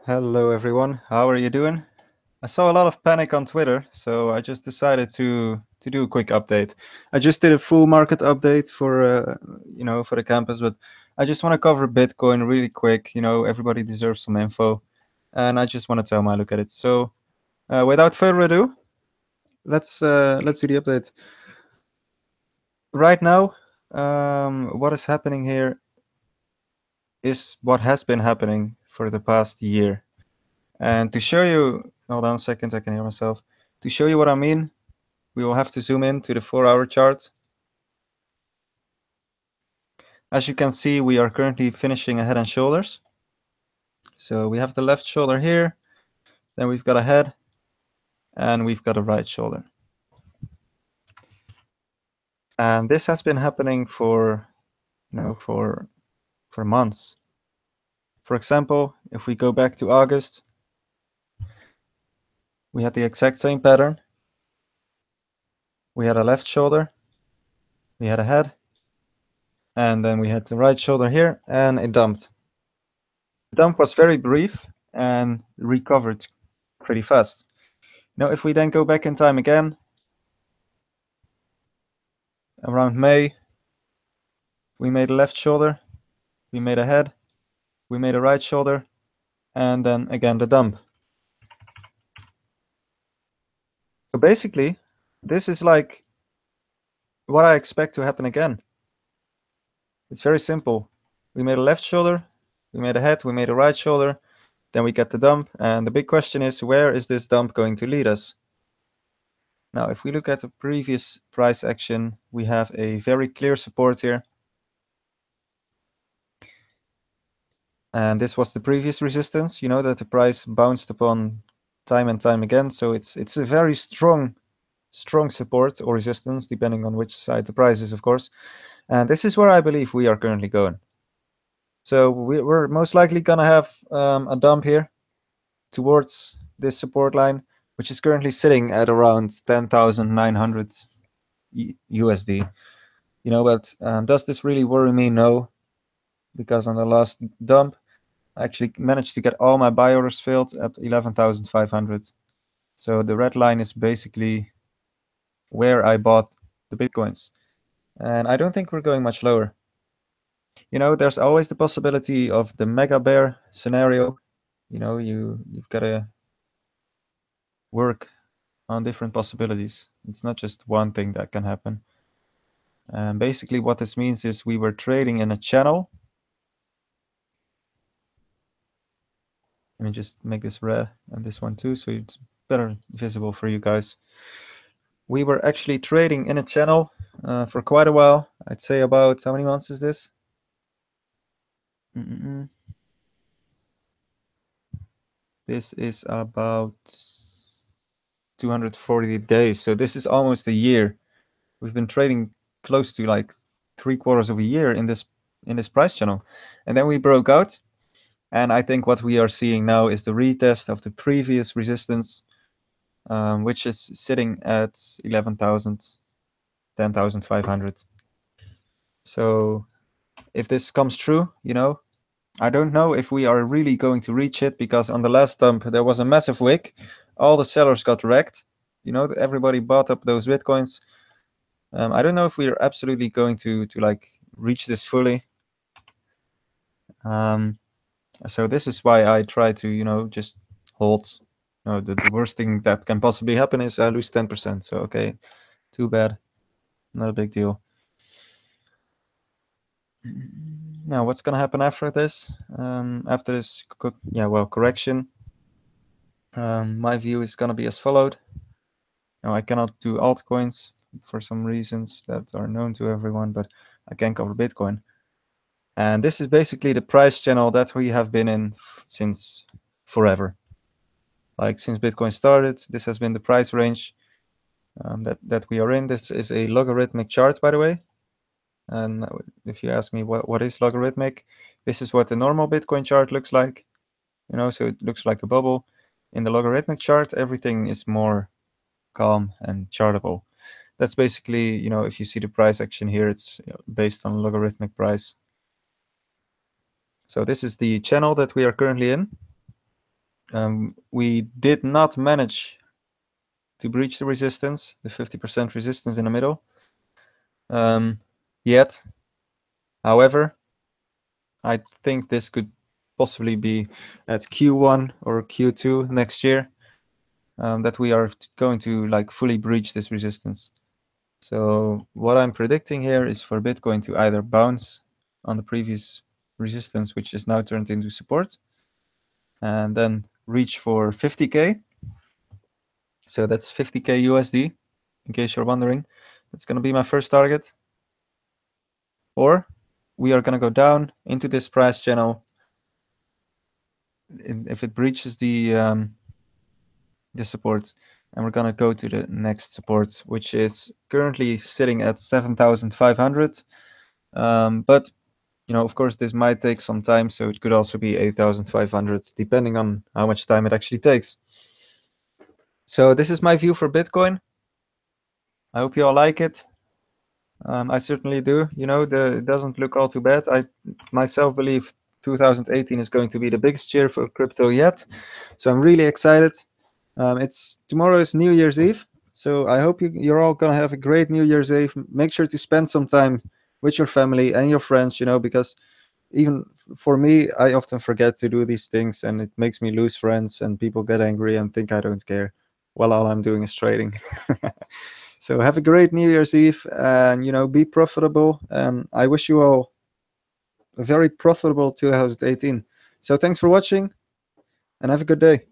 Hello everyone, how are you doing? I saw a lot of panic on Twitter, so I just decided to do a quick update. I just did a full market update for for the campus, but I just want to cover Bitcoin really quick. Everybody deserves some info, and I just want to tell my look at it. So, without further ado, let's do the update. Right now, what is happening here is what has been happening for the past year. And to show you, hold on a second, I can hear myself. To show you what I mean, we will have to zoom in to the 4-hour chart. As you can see, we are currently finishing a head and shoulders. So we have the left shoulder here, then we've got a head, and we've got a right shoulder. And this has been happening for, for months. For example, if we go back to August, we had the exact same pattern. We had a left shoulder, we had a head, and then we had the right shoulder here, and it dumped. The dump was very brief and recovered pretty fast. Now, if we then go back in time again, around May, we made a left shoulder, we made a head, we made a right shoulder, and then again the dump. So basically, this is like what I expect to happen again. It's very simple. We made a left shoulder, we made a head, we made a right shoulder, then we get the dump, and the big question is, where is this dump going to lead us? Now, if we look at the previous price action, we have a very clear support here. And this was the previous resistance, that the price bounced upon time and time again. So it's a very strong support or resistance, depending on which side the price is, of course. And this is where I believe we are currently going. So we're most likely going to have a dump here towards this support line, which is currently sitting at around 10,900 USD. But does this really worry me? No, because on the last dump, I actually managed to get all my buy orders filled at 11,500. So the red line is basically where I bought the Bitcoins. And I don't think we're going much lower. There's always the possibility of the mega bear scenario. You've got to work on different possibilities. It's not just one thing that can happen. And basically what this means is we were trading in a channel. Let me just make this red and this one too, so it's better visible for you guys. We were actually trading in a channel for quite a while. I'd say about, how many months is this? This is about 240 days. So this is almost a year. We've been trading close to like 3/4 of a year in this price channel. And then we broke out. And I think what we are seeing now is the retest of the previous resistance, which is sitting at 11,000, 10,500. So if this comes true, I don't know if we are really going to reach it, because on the last dump there was a massive wick. All the sellers got wrecked. Everybody bought up those Bitcoins. I don't know if we are absolutely going to like reach this fully. So this is why I try to just hold. The worst thing that can possibly happen is I lose 10%. So okay, too bad, not a big deal. Now, what's going to happen after this? After this, correction, my view is going to be as followed. Now, I cannot do altcoins for some reasons that are known to everyone, but I can cover Bitcoin. And this is basically the price channel that we have been in since forever. Like since Bitcoin started, this has been the price range that we are in. This is a logarithmic chart, by the way. And if you ask me what is logarithmic, this is what the normal Bitcoin chart looks like. So it looks like a bubble. In the logarithmic chart, everything is more calm and chartable. That's basically, if you see the price action here, it's based on logarithmic price. So this is the channel that we are currently in. We did not manage to breach the resistance, the 50% resistance in the middle, yet. However, I think this could possibly be at Q1 or Q2 next year that we are going to like fully breach this resistance. So what I'm predicting here is for Bitcoin to either bounce on the previous resistance, which is now turned into support, and then reach for 50K. So that's 50K USD, in case you're wondering. That's going to be my first target. Or we are going to go down into this price channel. If it breaches the support, and we're going to go to the next support, which is currently sitting at 7,500. But of course, this might take some time, so it could also be 8,500, depending on how much time it actually takes. So this is my view for Bitcoin. I hope you all like it. I certainly do. It doesn't look all too bad. I myself believe 2018 is going to be the biggest year for crypto yet. So I'm really excited. Tomorrow is New Year's Eve. So I hope you're all going to have a great New Year's Eve. Make sure to spend some time with your family and your friends, because even for me, I often forget to do these things, and it makes me lose friends, and people get angry and think I don't care. Well, all I'm doing is trading. So have a great New Year's Eve, and be profitable. And I wish you all a very profitable 2018. So thanks for watching, and have a good day.